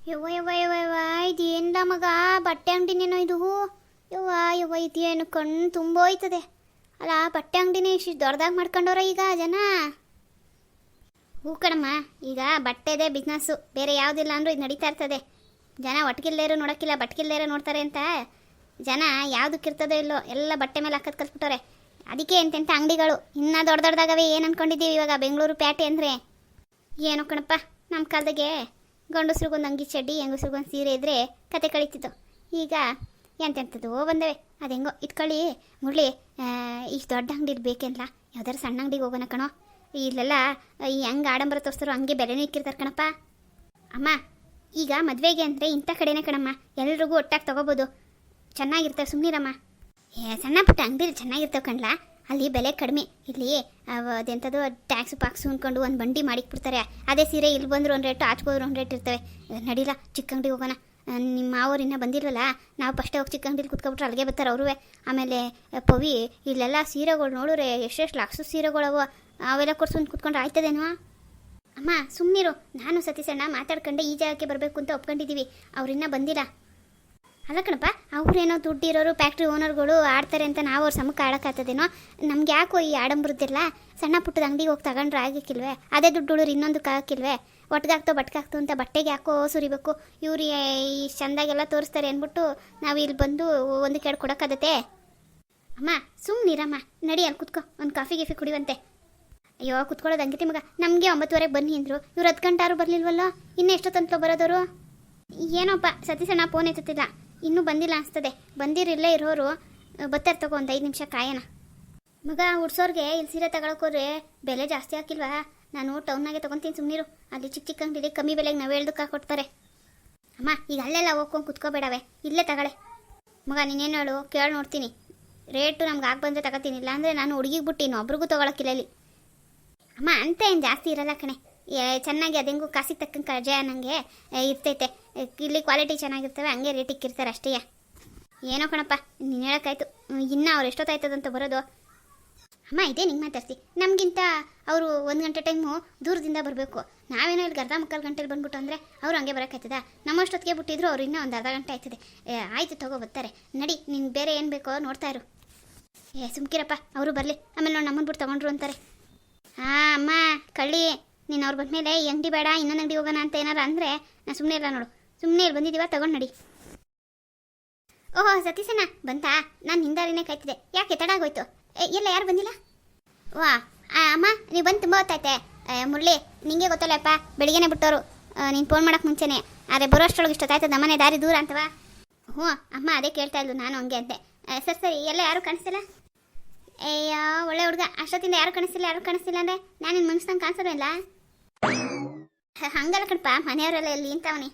ಯವ್ವ ಯವ್ವ ಯವ್ವ ಯವ್ವ ಇದೇನಿಲ್ಲ ಮಗ, ಬಟ್ಟೆ ಅಂಗಡಿನೇನೋ ಇದು. ಯವ್ವ ಯವ್ವ ಇದೇನು ಕಣ್ಣು ತುಂಬೋಯ್ತದೆ. ಅಲ್ಲ ಬಟ್ಟೆ ಅಂಗಡಿನೇ ಇಷ್ಟು ದೊಡ್ಡದಾಗಿ ಮಾಡ್ಕೊಂಡವ್ರ ಈಗ ಜನ. ಹೂ ಕಣಮ್ಮ, ಈಗ ಬಟ್ಟೆದೇ ಬಿಸ್ನೆಸ್ಸು, ಬೇರೆ ಯಾವುದಿಲ್ಲ ಅಂದರೂ ಇದು ನಡೀತಾ ಇರ್ತದೆ. ಜನ ಒಟ್ಟಿಗಿಲ್ಲೇರು ನೋಡೋಕ್ಕಿಲ್ಲ, ಬಟ್ಕಿಲ್ಲೇರು ನೋಡ್ತಾರೆ ಅಂತ ಜನ ಯಾವುದಕ್ಕಿರ್ತದೋ ಇಲ್ಲೋ ಎಲ್ಲ ಬಟ್ಟೆ ಮೇಲೆ ಹಾಕೋದು ಕಲ್ತ್ಬಿಟ್ಟವ್ರೆ. ಅದಕ್ಕೆ ಎಂತೆಂಥ ಅಂಗಡಿಗಳು ಇನ್ನೂ ದೊಡ್ಡ ದೊಡ್ಡದಾಗವೆ. ಏನು ಅಂದ್ಕೊಂಡಿದ್ದೀವಿ ಇವಾಗ ಬೆಂಗಳೂರು ಪ್ಯಾಟೆ ಅಂದರೆ? ಏನೋ ಕಣಪ್ಪ, ನಮ್ಮ ಕಾಲದಾಗೆ ಗಂಡಸ್ರಿಗೊಂದು ಅಂಗಿ ಚಡ್ಡಿ, ಹೆಂಗಸ್ರಿಗೊಂದು ಸೀರೆ ಇದ್ದರೆ ಕತೆ ಕಳೀತಿತ್ತು. ಈಗ ಎಂತೆಂಥದ್ದು ಬಂದವೆ. ಅದು ಹೆಂಗೋ ಇಟ್ಕೊಳ್ಳಿ ಮುರಳಿ. ಇಷ್ಟು ದೊಡ್ಡ ಅಂಗಡಿ ಬೇಕೇನಲ್ಲ, ಯಾವ್ದಾರು ಸಣ್ಣ ಅಂಗಡಿಗೆ ಹೋಗೋಣ ಕಣೋ. ಇಲ್ಲೆಲ್ಲ ಈ ಹೆಂಗೆ ಆಡಂಬರ ತೋರಿಸ್ತಾರೋ ಹಂಗೆ ಬೆಲೆನೇ ಇಕ್ಕಿರ್ತಾರೆ ಕಣಪ್ಪ. ಅಮ್ಮ ಈಗ ಮದುವೆಗೆ ಅಂದರೆ ಇಂಥ ಕಡೆನೇ ಕಣಮ್ಮ, ಎಲ್ರಿಗೂ ಒಟ್ಟಾಗಿ ತೊಗೋಬೋದು, ಚೆನ್ನಾಗಿರ್ತವೆ. ಸುಮ್ಮನಿರಮ್ಮ. ಸಣ್ಣ ಪುಟ್ಟ ಅಂಗಡಿ ಚೆನ್ನಾಗಿರ್ತವೆ ಕಣ್ಲ, ಅಲ್ಲಿ ಬೆಲೆ ಕಡಿಮೆ. ಇಲ್ಲಿ ಅದೆಂಥದ್ದು ಟ್ಯಾಕ್ಸು ಪಾಕ್ಸು ಅಂದ್ಕೊಂಡು ಒಂದು ಬಂಡಿ ಮಾಡಿಕ್ಬಿಡ್ತಾರೆ. ಅದೇ ಸೀರೆ ಇಲ್ಲಿ ಬಂದರೂ ಒಂದು ರೇಟು, ಆಚೆಗೋದ್ರು ಒಂದು ರೇಟ್ ಇರ್ತವೆ. ನಡೀಲ್ಲ ಚಿಕ್ಕ ಅಂಗಡಿಗೆ ಹೋಗೋಣ. ನಿಮ್ಮ ಮಾವರು ಇನ್ನೂ ಬಂದಿರಲ್ಲ, ನಾವು ಫಸ್ಟೇ ಹೋಗಿ ಚಿಕ್ಕ ಅಂಗಡಿಲಿ ಕುತ್ಕೊಬಿಟ್ರೆ ಅಲ್ಲಿಗೆ ಬರ್ತಾರೆ ಅವರು. ಆಮೇಲೆ ಪವಿ ಇಲ್ಲೆಲ್ಲ ಸೀರೆಗಳು ನೋಡಿದ್ರೆ ಎಷ್ಟೆಷ್ಟು ಲಕ್ಷ ಸೀರೆಗಳವು, ಅವೆಲ್ಲ ಕೊಡ್ಸ್ಕೊಂಡು ಕುತ್ಕೊಂಡ್ರೆ ಆಯ್ತದೇನೋ? ಅಮ್ಮ ಸುಮ್ಮನಿರು, ನಾನು ಸತೀಶಣ್ಣ ಮಾತಾಡ್ಕೊಂಡೆ ಈ ಜಾಗಕ್ಕೆ ಬರಬೇಕು ಅಂತ ಒಪ್ಕೊಂಡಿದ್ದೀವಿ. ಅವ್ರಿನ್ನೂ ಬಂದಿಲ್ಲ. ಅಲ್ಲ ಕಣಪ್ಪ, ಅವ್ರೇನೋ ದುಡ್ಡಿರೋರು ಫ್ಯಾಕ್ಟ್ರಿ ಓನರ್ಗಳು ಆಡ್ತಾರೆ ಅಂತ ನಾವು ಅವ್ರ ಸಮಕ್ಕೆ ಆಡೋಕ್ಕಾಗ್ತದೇನೋ? ನಮ್ಗೆ ಯಾಕೋ ಈ ಆಡಂಬರದ್ದಿಲ್ಲ? ಸಣ್ಣ ಪುಟ್ಟದ ಅಂಗಡಿಗೆ ಹೋಗಿ ತಗೊಂಡ್ರೆ ಆಗಕ್ಕಿಲ್ವೇ? ಅದೇ ದುಡ್ಡು ಉಳಿದ್ರೆ ಇನ್ನೊಂದಕ್ಕೆ ಆಗಕ್ಕಿಲ್ವೇ? ಒಟ್ಟಿಗಾಗ್ತೋ ಬಟ್ಕಾಗ್ತೋ ಅಂತ ಬಟ್ಟೆಗೆ ಯಾಕೋ ಸುರಿಬೇಕು? ಇವ್ರು ಈ ಚಂದಾಗೆಲ್ಲ ತೋರಿಸ್ತಾರೆ ಅಂದ್ಬಿಟ್ಟು ನಾವು ಇಲ್ಲಿ ಬಂದು ಒಂದು ಕೆಡ್ ಕೊಡೋಕ್ಕಾಗತ್ತೆ? ಅಮ್ಮ ಸುಮ್ಮನಿರಮ್ಮ, ನಡಿ ಅಲ್ಲಿ ಕುತ್ಕೋ, ಒಂದು ಕಾಫಿ ಗೀಫಿ ಕುಡಿಯುವಂತೆ. ಅಯ್ಯೋ ಕುತ್ಕೊಳ್ಳೋದು ಅಂಗಿತಿ ಮಗ, ನಮಗೆ 9:30 ಬನ್ನಿ ಅಂದರು, ಇವ್ರು 10 ಗಂಟೆ ಆರು ಬರಲಿಲ್ವಲ್ಲ? ಇನ್ನೂ ಎಷ್ಟೊತ್ತಂತಲೋ ಬರೋದವರು? ಏನೋಪ್ಪ ಸತೀಶಣ್ಣ ಫೋನ್ ಎತ್ತುತ್ತಿಲ್ಲ, ಇನ್ನೂ ಬಂದಿಲ್ಲ ಅನಿಸ್ತದೆ. ಬಂದಿರಲ್ಲೇ ಇರೋರು ಬತ್ತಾರೆ, ತಗೋ ಒಂದು 5 ನಿಮಿಷ ಕಾಯೋಣ. ಮಗ ಉಡ್ಸೋರ್ಗೆ ಇಲ್ಲಿ ಸೀರೆ ತಗೊಳಕೋದ್ರೆ ಬೆಲೆ ಜಾಸ್ತಿ ಹಾಕಿಲ್ವಾ? ನಾನು ಟೌನ್ನಾಗೆ ತೊಗೊತೀನಿ, ಸುಮ್ಮನಿರು. ಅಲ್ಲಿ ಚಿಕ್ಕ ಚಿಕ್ಕ ಅಂಗಡಿಲಿ ಕಮ್ಮಿ ಬೆಲೆಗೆ ನಾವು ಹೇಳ್ದಕ್ಕೆ ಕೊಡ್ತಾರೆ. ಅಮ್ಮ ಈಗ ಅಲ್ಲೆಲ್ಲ ಹೋಗ್ಕೊಂಡು ಕುತ್ಕೋಬೇಡವೆ, ಇಲ್ಲೇ ತಗೊಳ್ಳೆ. ಮಗ ನೀನೇನು ಹೇಳು, ಕೇಳಿ ನೋಡ್ತೀನಿ. ರೇಟು ನಮ್ಗೆ ಆಗಿ ಬಂದರೆ ತಗೋತೀನಿ, ಇಲ್ಲಾಂದರೆ ನಾನು ಹುಡುಗಿಗೆ ಬಿಟ್ಟು ಇನ್ನೊಬ್ರಿಗೂ ತೊಗೊಳಕ್ಕಿಲ್ಲ ಇಲ್ಲಿ. ಅಮ್ಮ ಅಂತ ಏನು ಜಾಸ್ತಿ ಇರಲ್ಲ ಕಣೆ, ಚೆನ್ನಾಗಿ ಅದು ಹೆಂಗೂ ಕಾಸಿಗೆ ತಕ್ಕಂಗೆ ಕಜೆ ನನಗೆ ಇರ್ತೈತೆ. ಇಲ್ಲಿ ಕ್ವಾಲಿಟಿ ಚೆನ್ನಾಗಿರ್ತವೆ, ಹಂಗೆ ರೇಟ್ ಇಕ್ಕಿರ್ತಾರೆ ಅಷ್ಟೇ. ಏನೋ ಕಣಪ್ಪ ನೀನು ಹೇಳೋಕ್ಕಾಯ್ತು, ಇನ್ನೂ ಅವ್ರು ಎಷ್ಟೊತ್ತಾಯ್ತದಂತ ಬರೋದು? ಅಮ್ಮ ಇದೇ ನಿಂಗೆ ಮಾತಾಡ್ತಿ, ನಮಗಿಂತ ಅವರು 1 ಗಂಟೆ ಟೈಮು ದೂರದಿಂದ ಬರಬೇಕು. ನಾವೇನೋ ಇಲ್ಲಿ ಅರ್ಧ ಮುಕ್ಕಾಲು ಗಂಟೆಲಿ ಬಂದ್ಬಿಟ್ಟು ಅಂದರೆ ಅವ್ರು ಹಂಗೆ ಬರೋಕ್ಕಾಯ್ತದ? ನಮ್ಮಷ್ಟೊತ್ತಿಗೆ ಬಿಟ್ಟಿದ್ರು ಅವ್ರು ಇನ್ನೂ ಒಂದು ಅರ್ಧ ಗಂಟೆ ಆಯ್ತದೆ. ಆಯಿತು ತಗೋ ಬರ್ತಾರೆ, ನಡಿ. ನಿನ್ನ ಬೇರೆ ಏನು ಬೇಕೋ ನೋಡ್ತಾ ಇರು. ಸುಮ್ಕಿರಪ್ಪ, ಅವರು ಬರಲಿ, ಆಮೇಲೆ ನೋಡಿ ನಮ್ಮನ್ನು ಬಿಟ್ಟು ತೊಗೊಂಡ್ರು ಅಂತಾರೆ. ಹಾಂ ಅಮ್ಮ ಕಳ್ಳಿ, ನೀನು ಅವ್ರು ಬಂದಮೇಲೆ ಈ ಅಂಗಡಿ ಬೇಡ ಇನ್ನೊಂದು ಅಂಗಡಿ ಹೋಗೋಣ ಅಂತ ಏನಾರು ಅಂದರೆ ನಾನು ಸುಮ್ಮನೆ ಇಲ್ಲ ನೋಡು. ಸುಮ್ಮನೆ ಇಲ್ಲಿ ಬಂದಿದ್ದೀವ, ತಗೊಂಡು ನಡಿ. ಓಹೋ ಸತೀಶಣ್ಣ ಬಂತಾ? ನಾನು ಹಿಂದಾರಿನೇ ಕಾಯ್ತಿದ್ದೆ, ಯಾಕೆ ತಡ ಆಗೋಯ್ತು? ಎಲ್ಲ ಯಾರು ಬಂದಿಲ್ಲ? ವಾ ಅಮ್ಮ ನೀವು ಬಂದು ತುಂಬ ಹೊತ್ತಾಯ್ತೆ. ಮುರಳಿ ನಿಂಗೆ ಗೊತ್ತಲ್ಲಪ್ಪ, ಬೆಳಿಗ್ಗೆನೇ ಬಿಟ್ಟವರು, ನೀನು ಫೋನ್ ಮಾಡೋಕ್ಕೆ ಮುಂಚೆನೇ. ಆದರೆ ಬರೋಷ್ಟರೊಳಗೆ ಇಷ್ಟೊತ್ತಾಯ್ತದ, ನಮ್ಮನೆ ದಾರಿ ದೂರ ಅಂತವಾ? ಹ್ಞೂ ಅಮ್ಮ ಅದೇ ಕೇಳ್ತಾ ಇದ್ಲು ನಾನು ಹಂಗೆ ಅಂತೆ. ಸರಿ ಎಲ್ಲ ಯಾರು ಕಾಣಿಸ್ತಿಲ್ಲ? ಅಯ್ಯೋ ಒಳ್ಳೆ ಹುಡುಗ, ಅಷ್ಟೊತ್ತಿಂದ ಯಾರು ಕಾಣಿಸ್ತಿಲ್ಲ ಅಂದರೆ ನಾನು ನಿನ್ನ ಮನ್ಸಂಗೆ ಕಾಣಿಸೋದಿಲ್ಲ. ಹಂಗಲ್ಲ ಕಣಪ್ಪ, ಮನೆಯವರೆಲ್ಲ ಎಲ್ಲಿ ಇಂಥವನಿ.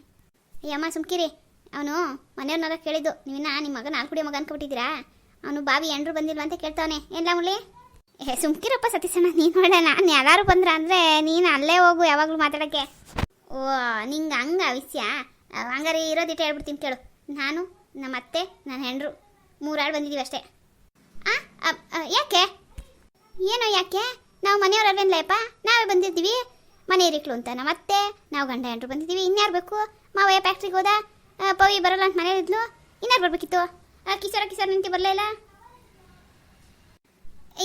ಅಯ್ಯಮ್ಮ ಸುಮ್ಕಿರಿ, ಅವನು ಮನೆಯವ್ರನ್ನೆಲ್ಲ ಕೇಳಿದ್ದು, ನೀವಿನ್ನ ನಿಮ್ಮ ಮಗ 4 ಕುಡಿಯೋ ಮಗ ಅನ್ಕೊಬಿಟ್ಟಿದ್ದೀರಾ? ಅವನು ಬಾವಿ ಎಂಡ್ರು ಬಂದಿಲ್ವ ಅಂತ ಕೇಳ್ತಾವನೆ. ಎಲ್ಲ ಮುಳ್ಳಿ ಸುಮ್ಕಿರಪ್ಪ ಸತೀಶಣ್ಣ, ನೀನು ನೋಡ, ನಾನು ಯಾರು ಬಂದ್ರ ಅಂದರೆ ನೀನು ಅಲ್ಲೇ ಹೋಗು ಯಾವಾಗಲೂ ಮಾತಾಡೋಕ್ಕೆ. ಓ ನಿಂಗೆ ಹಂಗೆ ವಿಷಯ? ಹಂಗಾರೆ ಇರೋದಿಟ್ಟು ಹೇಳ್ಬಿಡ್ತೀನಿ ಕೇಳು. ನಾನು ನಮ್ಮ ಅತ್ತೆ ನನ್ನ ಹೆಂಡ್ರು 3 ಆಳು ಬಂದಿದ್ದೀವಿ ಅಷ್ಟೇ. ಯಾಕೆ? ಏನೋ ಯಾಕೆ? ನಾವು ಮನೆಯವರಲ್ಲೇನಲ್ಲಪ್ಪ, ನಾವೇ ಬಂದಿದ್ದೀವಿ. ಮನೆ ಇರಿಕ್ಳು ಅಂತ ನಮ್ಮ ಅತ್ತೆ, ನಾವು ಗಂಡ ಹೆಂಡ್ರು ಬಂದಿದ್ದೀವಿ. ಇನ್ಯಾರು ಬೇಕು? ಮಾವಯ್ಯ ಫ್ಯಾಕ್ಟ್ರಿಗೆ ಹೋದ, ಪವಿ ಬರೋಲ್ಲ ಅಂತ ಮನೇಲಿದ್ಲು. ಇನ್ಯಾರು ಬರಬೇಕಿತ್ತು? ಕಿಸೋರ ನಿಂತು ಬರಲೇ ಇಲ್ಲ.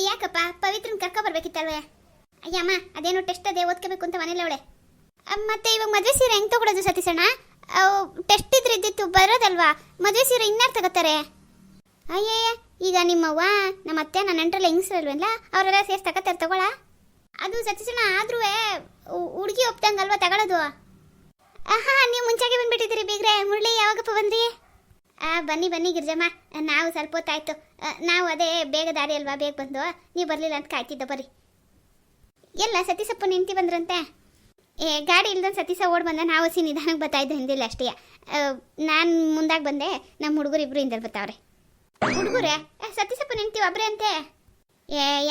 ಯಾಕಪ್ಪ ಪವಿತ್ರನ ಕರ್ಕೊ ಬರ್ಬೇಕಿತ್ತಲ್ವೇ? ಅಯ್ಯಮ್ಮ ಅದೇನೋ ಟೆಸ್ಟ್ ಅದೇ ಓದ್ಕೋಬೇಕು ಅಂತ ಮನೇಲಿ ಅವಳೆ. ಮತ್ತೆ ಇವಾಗ ಮದುವೆ ಸೀರೆ ಹೆಂಗೆ ತಗೊಳೋದು ಸತೀಶಣ್ಣ? ಟೆಸ್ಟ್ ಇದ್ದಿತ್ತು ಬರೋದಲ್ವಾ? ಮದುವೆ ಸೀರೆ ಇನ್ಯಾರು ತಗೋತಾರೆ? ಅಯ್ಯಯ್ಯ ಈಗ ನಿಮ್ಮವ್ವ ನಮ್ಮ ಅತ್ತೆ ನನ್ನ ನೆಂಟ್ರೆಲ್ಲ ಹೆಂಗಸ್ರಲ್ವಲ್ಲ, ಅವರೆಲ್ಲ ಸೇರ್ಸಿ ತಗೋತಾರೆ, ತಗೊಳ. ಅದು ಸತೀಶಣ್ಣ ಆದ್ರೂ ಹುಡುಗಿ ಒಪ್ತಂಗಲ್ವಾ ತಗೊಳ್ಳೋದು? ಹಾಂ ನೀವು ಮುಂಚಾಗೆ ಬಂದುಬಿಟ್ಟಿದ್ದೀರಿ ಬೀಗ್ರೆ. ಮುರಳಿ ಯಾವಾಗಪ್ಪ ಬಂದ್ರಿ? ಬನ್ನಿ ಗಿರ್ಜಮ್ಮ, ನಾವು ಸ್ವಲ್ಪ ಹೊತ್ತಾಯ್ತು. ನಾವು ಅದೇ ಬೇಗ ದಾರಿ ಅಲ್ವಾ, ಬೇಗ ಬಂದು ನೀವು ಬರಲಿಲ್ಲ ಅಂತ ಕಾಯ್ತಿದ್ದ. ಬರ್ರಿ. ಎಲ್ಲ ಸತೀಶಪ್ಪ ನಿಂತು ಬಂದ್ರಂತೆ. ಗಾಡಿ ಇಲ್ದಂದು ಸತೀಶ ಓಡ್ ಬಂದ, ನಾವು ನಿಧಾನಕ್ಕೆ ಬರ್ತಾಯಿದ್ದು ಹಿಂದಿಲ್ಲ ಅಷ್ಟೇ. ನಾನು ಮುಂದಾಗಿ ಬಂದೆ, ನಮ್ಮ ಹುಡುಗರು ಇಬ್ಬರು ಹಿಂದಲ್ಲಿ ಬರ್ತಾವ್ರೆ. ಹುಡುಗರೇ ಸತೀಶಪ್ಪ ನಿಂತೀವಿ ಒಬ್ಬರೇ ಅಂತೆ.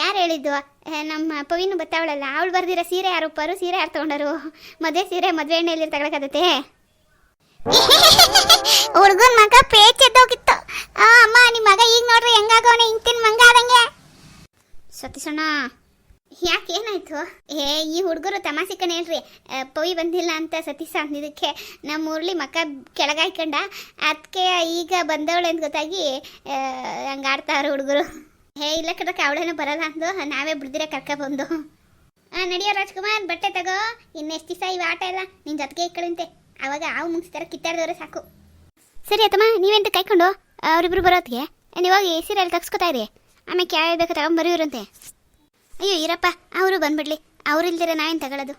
ಯಾರು ಹೇಳಿದ್ದು? ನಮ್ಮ ಪವಿನು ಬರ್ತಾವಳಲ್ಲ, ಅವಳು ಬರ್ದಿರೋ ಸೀರೆ ಯಾರು ಉಪ್ಪರು? ಸೀರೆ ಯಾರು ತೊಗೊಂಡರು? ಮದುವೆ ಸೀರೆ ಮದುವೆ ಎಣ್ಣೆಯಲ್ಲಿ ತಗೊಳಕತ್ತೆ. ಹುಡುಗನ ಮಗ ಪೇಚೆದ್ದೋಗಿತ್ತು. ಅಮ್ಮ ನಿಮ್ಮ ಮಗ ಈಗ ನೋಡ್ರಿ ಹೆಂಗಾಗವನೆ, ಇಂತಿನ ಮಂಗ ಆದಂಗೆ. ಸತೀಶಣ್ಣ ಯಾಕೆ ಏನಾಯ್ತು? ಈ ಹುಡುಗರು ತಮಾಷೆ ಕಣೆ ಹೇಳ್ರಿ. ಪವಿ ಬಂದಿಲ್ಲ ಅಂತ ಸತೀಶ ಅಂದಿದ್ದಕ್ಕೆ ನಮ್ಮ ಮುರಳಿ ಮಕ್ಕ ಕೆಳಗಾಯ್ಕೊಂಡ, ಅದಕ್ಕೆ ಈಗ ಬಂದವಳೆ ಅಂತ ಗೊತ್ತಾಗಿ ಹಂಗಾಡ್ತಾವ್ರೆ ಹುಡುಗರು. ಇಲ್ಲ ಕಡಕ್ಕೆ ಅವಳೇನೋ ಬರಲ್ಲ ಅಂದು ನಾವೇ ಬಿಡ್ದಿರ ಕರ್ಕೊಬಂದು. ನಡಿಯೋ ರಾಜ್ಕುಮಾರ್, ಬಟ್ಟೆ ತಗೋ. ಇನ್ನೆಷ್ಟು ದಿವಸ ಇವು ಆಟ ಎಲ್ಲ ನಿನ್ನ ಜೊತೆಗೆ ಇಕ್ಕಳಂತೆ. ಆವಾಗ ಹಾವು ಮುಗಿಸ್ತಾರ ಕಿತ್ತಾಡಿದವ್ರೆ ಸಾಕು. ಸರಿ ಅತ್ತಮ್ಮ, ನೀವೆಂತ ಕಾಯ್ಕೊಂಡು ಅವರಿಬ್ರು ಬರೋತ್ತಿಗೆ ನೀವಾಗಿ ಸೀರೆಯಲ್ಲಿ ತಗ್ಸ್ಕೊತಾ ಇರಿ. ಆಮೇಲೆ ಯಾವ ಬೇಕು ತಗೊಂಬರಿವ್ರಂತೆ. ಅಯ್ಯೋ ಇರಪ್ಪ, ಅವರು ಬಂದ್ಬಿಡ್ಲಿ. ಅವ್ರು ಇಲ್ದಿರ ನಾವೇನು ತಗೊಳ್ಳೋದು?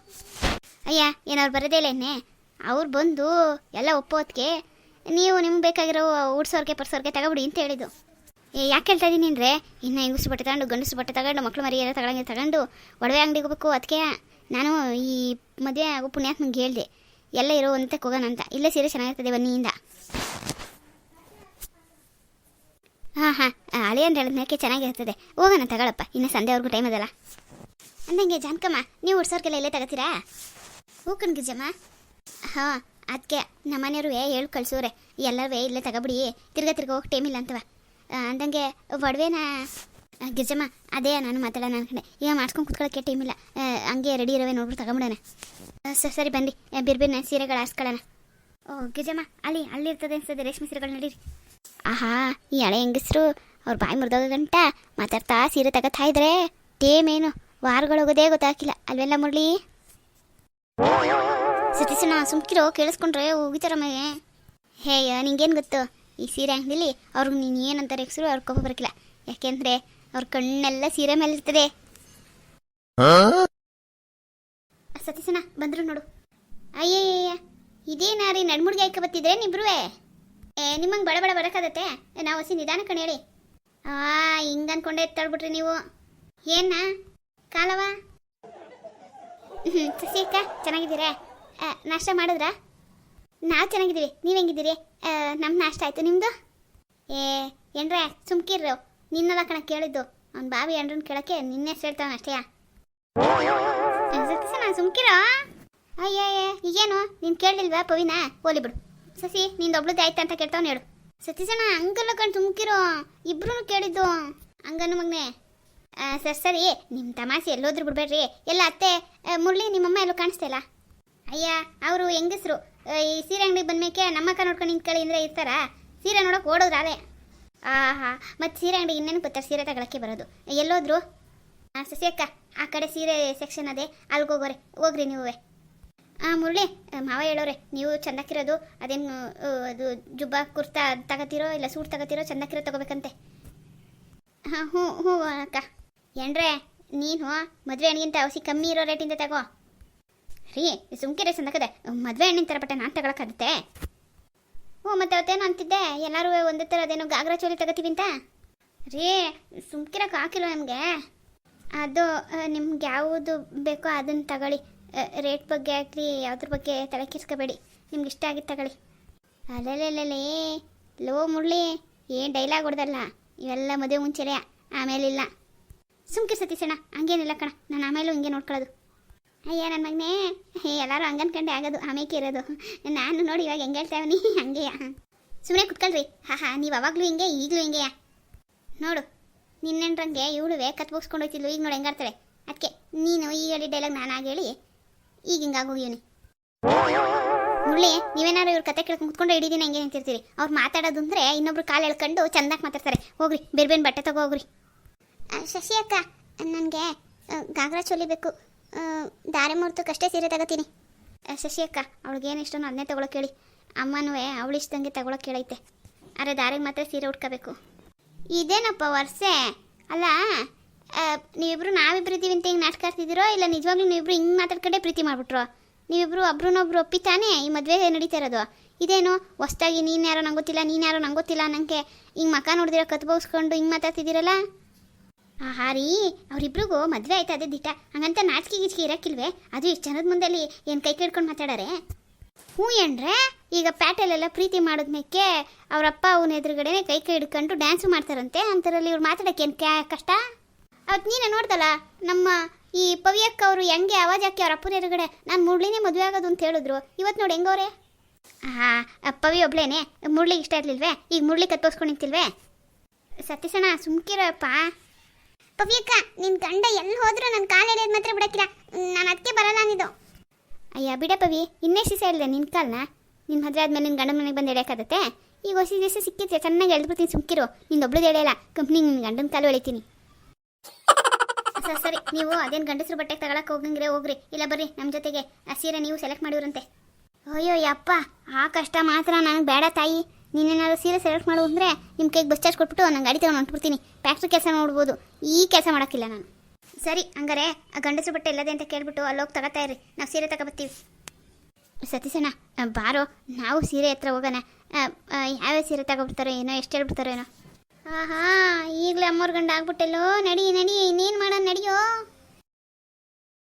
ಅಯ್ಯ, ಏನವ್ರು ಬರೋದೇ ಇಲ್ಲ ಇನ್ನೇ. ಅವ್ರು ಬಂದು ಎಲ್ಲ ಒಪ್ಪೋದಕ್ಕೆ ನೀವು ನಿಮ್ಗೆ ಬೇಕಾಗಿರೋ ಉಡ್ಸೋರ್ಗೆ ಪರ್ಸೋರ್ಗೆ ತಗೊಬಿಡಿ ಅಂತ ಹೇಳಿದ್ದು. ಯಾಕೆ ಹೇಳ್ತಾ ಇದ್ದೀನಿ ಅಂದರೆ, ಇನ್ನು ಹೆಂಗಸರು ಬಟ್ಟೆ ತಗೊಂಡು ಗಂಡಸರು ಬಟ್ಟೆ ತಗೊಂಡು ಮಕ್ಳು ಮರಿ ಎಲ್ಲ ತಗೊಂಡು ಒಡವೆ ಅಂಗಡಿಗೆ ಹೋಗ್ಬೇಕು. ಅದಕ್ಕೆ ನಾನು ಈ ಮದುವೆ ಆಗೋ ಪುಣ್ಯಾತ್ಮಂಗೆ ಹೇಳಿದೆ ಎಲ್ಲ ಇರೋ ಅಂತಕ್ಕೆ ಹೋಗೋಣ ಅಂತ. ಇಲ್ಲೇ ಸೀರೆ ಚೆನ್ನಾಗಿರ್ತದೆ ಬನ್ನಿಯಿಂದ. ಹಾಂ ಹಳೆ ಅಂದ್ರೆ ಹೇಳಿದ್ಮೇಲೆ ಚೆನ್ನಾಗಿರ್ತದೆ, ಹೋಗೋಣ ತಗೊಳಪ್ಪ. ಇನ್ನು ಸಂಜೆವರೆಗೂ ಟೈಮ್ ಅದಲ್ಲ. ಅಂದಂಗೆ ಜಾನ್ಕಮ್ಮ, ನೀವು ಉಡ್ಸೋರ್ಗೆಲ್ಲ ಇಲ್ಲೇ ತಗೋತೀರಾ? ಹೂಕನ್ ಗಿರ್ಜಮ್ಮ. ಹಾಂ, ಅದಕ್ಕೆ ನಮ್ಮನೆಯವರು ಹೇಳಿ ಕಳ್ಸೋರೆ ಎಲ್ಲವೇ ಇಲ್ಲೇ ತಗೊಬಿಡಿ, ತಿರ್ಗಾ ಹೋಗಿ ಟೈಮ್ ಇಲ್ಲ ಅಂತವ. ಅಂದಂಗೆ ಒಡವೆನ ಗಿರ್ಜಮ್ಮ, ಅದೇ ನಾನು ಮಾತಾಡೋಣ ಅನ್ಕೊಂಡೆ. ಈಗ ಮಾಡ್ಸ್ಕೊಂಡು ಕುತ್ಕೊಳ್ಳೋಕ್ಕೆ ಟೈಮ್ ಇಲ್ಲ. ಹಂಗೆ ರೆಡಿ ಇರೋವೆ ನೋಡ್ಬಿಟ್ಟು ತಗೊಂಬಿಡೋಣ. ಸರಿ ಬನ್ನಿ, ಬಿರ್ಬಿರ್ನ ಸೀರೆಗಳು ಆರಿಸ್ಕೊಳ್ಳೋಣ. ಗಿರ್ಜಮ್ಮ, ಅಲ್ಲಿರ್ತದೆ ಅನ್ಸ್ತದೆ ರೇಷ್ಮೆ ಸೀರೆಗಳು ನಡೀರಿ. ಆಹಾ, ಈ ಹಳೆ ಹೆಂಗಸರು ಅವ್ರ ಬಾಯಿ ಮುರಿದೋಗ ಗಂಟ ಮಾತಾಡ್ತಾ ಸೀರೆ ತಗೋತಾ ಇದ್ರೆ ಟೇಮ್ ಏನು ವಾರಗಳು ಹೋಗೋದೇ ಗೊತ್ತಾಗಿಲ್ಲ ಅಲ್ವೆಲ್ಲ ಮುರಳಿ. ಸತೀಶನ ಸುಮ್ಕಿರೋ, ಕೇಳಿಸ್ಕೊಂಡ್ರೆ ಹೋಗಿತಾರಮ್ಮ. ನಿಂಗೇನು ಗೊತ್ತು, ಈ ಸೀರೆ ಅಂಗಡಿಲಿ ಅವ್ರಿಗೆ ನೀನು ಏನಂತಾರೆ ಹೆಸರು ಅವ್ರ ಕೋಪ ಬರಕಿಲ್ಲ. ಯಾಕೆಂದ್ರೆ ಅವ್ರ ಕಣ್ಣೆಲ್ಲ ಸೀರೆ ಮೇಲೆ ಇರ್ತದೆ. ಸತೀಶನ ಬಂದ್ರು ನೋಡು. ಅಯ್ಯಯ್ಯ, ಇದೇನಾರಿ ನಡ್ಮುಡ್ಗೆ ಆಯ್ಕೆ ಬತ್ತಿದ್ರೆ ನಿಬ್ರುವೆ. ನಿಮ್ಮಂಗೆ ಬಡ ಬರಕಾದತ್ತೆ. ನಾವು ಹಸಿ ನಿಧಾನ ಕಣ್ ಹೇಳಿ. ಹಿಂಗೆ ಅಂದ್ಕೊಂಡೆ ಎತ್ತಾಡ್ಬಿಟ್ರಿ ನೀವು. ಏನ ಕಾಲವ? ಸಸಿ ಅಕ್ಕ, ಚೆನ್ನಾಗಿದ್ದೀರಾ? ನಾಷ್ಟ ಮಾಡಿದ್ರಾ? ನಾವು ಚೆನ್ನಾಗಿದ್ದೀವಿ. ನೀವು ಹೆಂಗಿದ್ದೀರಿ? ನಮ್ಮ ನಾಷ್ಟ ಆಯಿತು, ನಿಮ್ಮದು? ಏನ್ರ ಸುಮ್ಕಿರ್ರು, ನಿನ್ನೆಲ್ಲ ಕಣ ಕೇಳಿದ್ದು. ಅವ್ನು ಬಾವಿ ಎಂಡ್ರನ್ನ ಕೇಳೋಕ್ಕೆ ನಿನ್ನೆ ಹೇಳ್ತಾವ ಅಷ್ಟೇ. ಸತೀಶ, ನಾನು ಸುಮ್ಕಿರೋ. ಅಯ್ಯಯ್ಯ, ಈಗೇನು ನೀನು ಕೇಳಲಿಲ್ವಾ ಪವಿನ? ಹೋಲಿ ಬಿಡು. ಸಸಿ, ನಿಂದು ಒಬ್ಳದ್ದು ಆಯ್ತಾ ಅಂತ ಕೇಳ್ತಾವನು ಹೇಳು. ಸತೀಶಣ್ಣ ಹಂಗಲ್ಲ ಕಣ್, ಸುಮ್ಕಿರೋ. ಇಬ್ರು ಕೇಳಿದ್ದು ಹಂಗನ್ನು ಮಗನೆ. ಸರಿ, ನಿಮ್ಮ ತಮಾಷೆ ಎಲ್ಲೋದ್ರು ಬಿಡ್ಬೇಡ್ರಿ. ಎಲ್ಲ ಅತ್ತೆ ಮುರಳಿ ನಿಮ್ಮಮ್ಮ ಎಲ್ಲೋ ಕಾಣಿಸ್ತಾ ಇಲ್ಲ. ಅಯ್ಯ, ಅವರು ಹೆಂಗಸರು ಈ ಸೀರೆ ಅಂಗಡಿಗೆ ಬಂದ್ಮೇಕೆ ನಮ್ಮ ಅಕ್ಕ ನೋಡ್ಕೊಂಡು ನಿಂತ್ಕೊಳ್ಳಿ ಅಂದರೆ ಇರ್ತಾರ? ಸೀರೆ ನೋಡೋಕೆ ಓಡೋದ್ರಾಲೆ. ಮತ್ತು ಸೀರೆ ಅಂಗಡಿ ಇನ್ನೇನು ಬರ್ತಾರೆ, ಸೀರೆ ತಗೊಳಕ್ಕೆ ಬರೋದು. ಎಲ್ಲೋದ್ರು? ಸಸಿ ಅಕ್ಕ, ಆ ಕಡೆ ಸೀರೆ ಸೆಕ್ಷನ್ ಅದೇ, ಅಲ್ಲಿಗೆ ಹೋಗೋರೆ. ಹೋಗ್ರಿ ನೀವೇ. ಮುರಳಿ, ಮಾವ ಹೇಳೋರೆ ನೀವು ಚಂದಾಕಿರೋದು ಅದೇನು ಅದು ಜುಬ್ಬ ಕುರ್ತಾ ತಗೋತಿರೋ ಇಲ್ಲ ಸೂಟ್ ತಗೋತಿರೋ, ಚಂದಾಕಿರೋ ತಗೋಬೇಕಂತೆ. ಹ್ಞೂ ಅಕ್ಕ. ಏನ್ರೆ ನೀನು ಮದುವೆ ಹಣ್ಣಿಗಿಂತ ಔಷಧಿ ಕಮ್ಮಿ ಇರೋ ರೇಟಿಂದ ತಗೋ ರೀ. ಸುಮ್ಕಿರೆ ಚಂದಕದೆ, ಮದುವೆ ಹಣ್ಣಿನ ಥರ ಬಟ್ಟೆ ನಾನು ತಗೊಳಕ್ಕಾಗುತ್ತೆ? ಮತ್ತು ಅವತ್ತೇನು ಅಂತಿದ್ದೆ ಎಲ್ಲರೂ ಒಂದೇ ಥರ ಅದೇನೋ ಗಾಗ್ರಾ ಚೋಲಿ ತಗೋತೀವಿ ಅಂತ ರೀ. ಸುಮ್ಕಿರಕ್ಕೆ ಹಾಕಿಲ್ಲ ನಮಗೆ. ಅದು ನಿಮ್ಗೆ ಯಾವುದು ಬೇಕೋ ಅದನ್ನು ತಗೊಳ್ಳಿ. ರೇಟ್ ಬಗ್ಗೆ ಆಗಲಿ ಯಾವುದ್ರ ಬಗ್ಗೆ ತಲೆ ಕೆಡಿಸ್ಕೋಬೇಡಿ. ನಿಮ್ಗೆ ಇಷ್ಟ ಆಗಿದ್ದು ತಗೊಳ್ಳಿ. ಅಲ್ಲೇ ಲೋ ಮುರಳಿ, ಏನು ಡೈಲಾಗ್ ಹೊಡೆದಲ್ಲ ಇವೆಲ್ಲ ಮದುವೆ ಮುಂಚೆನೇ, ಆಮೇಲಿಲ್ಲ. ಸುಮ್ಕಿರ್ ಸತೀಶಣ್ಣ, ಹಂಗೇನಿಲ್ಲ ಕಣ, ನಾನು ಆಮೇಲೂ ಹಿಂಗೆ ನೋಡ್ಕೊಳ್ಳೋದು. ಅಯ್ಯ ನನ್ನ ಮಗನೇ, ಎಲ್ಲರೂ ಹಂಗನ್ಕಂಡೆ ಆಗೋದು, ಆಮೇಲೆ ಇರೋದು. ನಾನು ನೋಡಿ ಇವಾಗ ಹೆಂಗೆ ಹೇಳ್ತಾವನಿ ಹಂಗೆಯ. ಸುಮ್ಮನೆ ಕುತ್ಕೊಳ್ರಿ. ನೀವು ಅವಾಗಲೂ ಹಿಂಗೆ ಈಗಲೂ ಹಿಂಗೆಯಾ ನೋಡು. ನಿನ್ನೆಂಡ್ರಂಗೆ ಇವಳುವೆ ಕತ್ ಮುಗಿಸ್ಕೊಂಡು ಹೋಯ್ತಿದ್ಲು, ಈಗ ನೋಡಿ ಹೆಂಗಾಡ್ತಾಳೆ. ಅದಕ್ಕೆ ನೀನು ಈ ಹೇಳಿ ಡೈಲಾಗ್ ನಾನು ಆಗಿ ಹೇಳಿ ಈಗ ಹಿಂಗಾಗೋಗಿವನಿ. ಮುರಳಿ, ನೀವೇನಾದ್ರು ಇವ್ರ ಕತೆ ಕೇಳ್ಕೊಂಡು ಕುತ್ಕೊಂಡು ಹಿಡಿದಿನ ಹಂಗೆ ನಿಂತಿರ್ತೀರಿ. ಅವ್ರು ಮಾತಾಡೋದು ಅಂದರೆ ಇನ್ನೊಬ್ರು ಕಾಲು ಎಳ್ಕೊಂಡು ಚಂದಾಗಿ ಮಾತಾಡ್ತಾರೆ. ಹೋಗ್ರಿ, ಬೇರೆ ಬಟ್ಟೆ ತಗೋ ಹೋಗ್ರಿ. ಶಶಿ ಅಕ್ಕ, ನನಗೆ ಗಾಗ್ರಾ ಚೋಲಿ ಬೇಕು. ದಾರೆ ಮುಹೂರ್ತಕ್ಕಷ್ಟೇ ಸೀರೆ ತಗೋತೀನಿ. ಶಶಿ ಅಕ್ಕ, ಅವಳಿಗೇನು ಇಷ್ಟನೋ ಅದನ್ನೇ ತಗೊಳಕ್ಕೆ ಹೇಳಿ. ಅಮ್ಮನೂ ಅವಳು ಇಷ್ಟಂಗೆ ತಗೊಳಕ್ಕೆ ಹೇಳೈತೆ. ಆದರೆ ದಾರಿಗೆ ಮಾತ್ರ ಸೀರೆ ಉಟ್ಕೋಬೇಕು. ಇದೇನಪ್ಪ ವರ್ಷೆ ಅಲ್ಲ, ನೀವಿಬ್ರು ನಾವಿಬ್ರು ಇದ್ದೀವಿ ಅಂತ ಹಿಂಗೆ ನಾಟಕ ಆಡ್ತಿದ್ದೀರೋ ಇಲ್ಲ ನಿಜವಾಗ್ಲೂ ನೀವಿಬ್ರು ಹಿಂಗೆ ಮಾತಾಡ್ಕೊಂಡೆ ಪ್ರೀತಿ ಮಾಡಿಬಿಟ್ರು? ನೀವಿಬ್ರು ಒಬ್ರನ್ನೊಬ್ರು ಒಪ್ಪಿತಾನೆ ಈ ಮದುವೆ ನಡೀತಾ ಇರೋದು. ಇದೇನು ಹೊಸ್ದಾಗಿ ನೀನು ಯಾರೋ ನಂಗೆ ಗೊತ್ತಿಲ್ಲ, ನೀನು ಯಾರೋ ನಂಗೆ ಗೊತ್ತಿಲ್ಲ ನನಗೆ ಹಿಂಗೆ ಮಕ್ಕ ನೋಡಿದಿರೋ ಕತ್ಬೋಸ್ಕೊಂಡು ಹಿಂಗೆ ಮಾತಾಡ್ತಿದ್ದೀರಲ್ಲ. ರೀ, ಅವರಿಬ್ರಿಗೂ ಮದುವೆ ಆಯ್ತು ಅದೇ ದಿಟ್ಟ. ಹಂಗಂತ ನಾಚಿಕೆ ಗೀಚಿಕೆ ಇರೋಕ್ಕಿಲ್ವೇ? ಅದು ಇಷ್ಟು ಜನದ ಮುಂದಲ್ಲಿ ಏನು ಕೈ ಕೇಳ್ಕೊಂಡು ಮಾತಾಡಾರೆ? ಹ್ಞೂ ಏನ್ರೆ, ಈಗ ಪ್ಯಾಟೆಲೆಲ್ಲ ಪ್ರೀತಿ ಮಾಡಿದ್ಮೇಕೆ ಅವರಪ್ಪ ಅವನ ಎದುರುಗಡೆನೆ ಕೈ ಹಿಡ್ಕೊಂಡು ಡ್ಯಾನ್ಸು ಮಾಡ್ತಾರಂತೆ. ಅಂಥದ್ರಲ್ಲಿ ಇವ್ರು ಮಾತಾಡೋಕೆ ಏನು ಕಷ್ಟ? ಅವತ್ತು ನೀನೇ ನೋಡ್ದಲ್ಲ ನಮ್ಮ ಈ ಪವಿಯಕ್ಕ ಅವರು ಹೆಂಗೆ ಆವಾಜ್ ಹಾಕಿ ಅವ್ರ ಅಪ್ಪನ ಎದುರುಗಡೆ ನಾನು ಮುರಳಿನೇ ಮದುವೆ ಆಗೋದು ಅಂತ ಹೇಳಿದ್ರು. ಇವತ್ತು ನೋಡಿ ಹೆಂಗವ್ರೆ. ಪವಿ ಒಬ್ಳೇನೆ, ಮುರಳಿಗೆ ಇಷ್ಟ ಇರಲಿಲ್ವೇ? ಈಗ ಮುರಳಿ ಕತ್ತೋಸ್ಕೊಂಡು ನಿಂತಿಲ್ವೇ? ಸತೀಶಣ್ಣ ಸುಮ್ಕಿರಪ್ಪ. ಪವ್ಯಕ್ಕ ನಿನ್ ಗಂಡ ಎಲ್ಲಿ ಹೋದ್ರು ನನ್ನ ಕಾಲು ಎಳೆಯೋದು ಮಾತ್ರ ಬಿಡಕ್ಕಿಲ್ಲ. ನಾನು ಅದಕ್ಕೆ ಬರಲ್ಲ ಅಂದಿದ್ದು. ಅಯ್ಯ ಬಿಡ ಪವಿ, ಇನ್ನೆಷ್ಟು ದಿವಸ ಹೇಳಿದೆ ನಿನ್ನ ಕಾಲನ್ನ? ನಿನ್ನ ಮದುವೆ ಆದ್ಮೇಲೆ ನಿನ್ನ ಗಂಡನ ಮನೆಗೆ ಬಂದು ಎಳೆಯೋಕ್ಕಾಗತ್ತೆ? ಈಗ ಹೊಸ ದಿವಸ ಸಿಕ್ಕಿದ್ರೆ ಚೆನ್ನಾಗಿ ಎಳ್ಬಿಡ್ತೀನಿ, ಸುಮ್ಕಿರು. ನಿಂದೊಬ್ಳದ್ದು ಎಳೆಯಲ್ಲ, ಕಂಪ್ನಿಗೆ ನಿನ್ನ ಗಂಡನ ಕಾಲು ಎಳಿತೀನಿ. ಸರಿ, ನೀವು ಅದೇನು ಗಂಡಸರು ಬಟ್ಟೆ ತಗೊಳಕ್ಕೆ ಹೋಗಂಗಿದ್ರೆ ಹೋಗ್ರಿ, ಇಲ್ಲ ಬರ್ರಿ ನಮ್ಮ ಜೊತೆಗೆ. ಆ ಸೀರೆ ನೀವು ಸೆಲೆಕ್ಟ್ ಮಾಡಿವ್ರಂತೆ. ಅಯ್ಯೋ ಯಪ್ಪ, ಆ ಕಷ್ಟ ಮಾತ್ರ ನನಗೆ ಬೇಡ ತಾಯಿ. ನೀನೇನಾದ್ರು ಸೀರೆ ಸೆಲೆಕ್ಟ್ ಮಾಡು ಅಂದರೆ ನಿಮ್ಮ ಕೈಗೆ ಬಸ್ ಚಾರ್ಜ್ ಕೊಟ್ಬಿಟ್ಟು ನಾನು ಗಾಡಿ ತಗೊಂಡು ಹೊಂಟ್ಬಿಡ್ತೀನಿ. ಫ್ಯಾಕ್ಟ್ರಿ ಕೆಲಸ ನೋಡ್ಬೋದು, ಈ ಕೆಲಸ ಮಾಡೋಕ್ಕಿಲ್ಲ ನಾನು. ಸರಿ, ಹಂಗಾರೆ ಆ ಗಂಡಸರು ಬಟ್ಟೆ ಎಲ್ಲದೆ ಅಂತ ಕೇಳ್ಬಿಟ್ಟು ಅಲ್ಲೋಗಿ ತಗೋತಾ ಇರ್ರಿ, ನಾವು ಸೀರೆ ತಗೊಬರ್ತೀವಿ. ಸತೀಶಣ್ಣ ಬಾರೋ, ನಾವು ಸೀರೆ ಹತ್ರ ಹೋಗೋಣ. ಯಾವ್ಯಾವ ಸೀರೆ ತಗೊಬಿಡ್ತಾರೋ ಏನೋ, ಎಷ್ಟು ಹೇಳ್ಬಿಡ್ತಾರೋ ಏನೋ. ಈಗಲೇ ಅಮ್ಮವ್ರ ಗಂಡ ಆಗ್ಬಿಟ್ಟೆಲ್ಲೋ. ನಡಿ ನಡಿ, ಇನ್ನೇನು ಮಾಡೋಣ, ನಡಿಯೋ.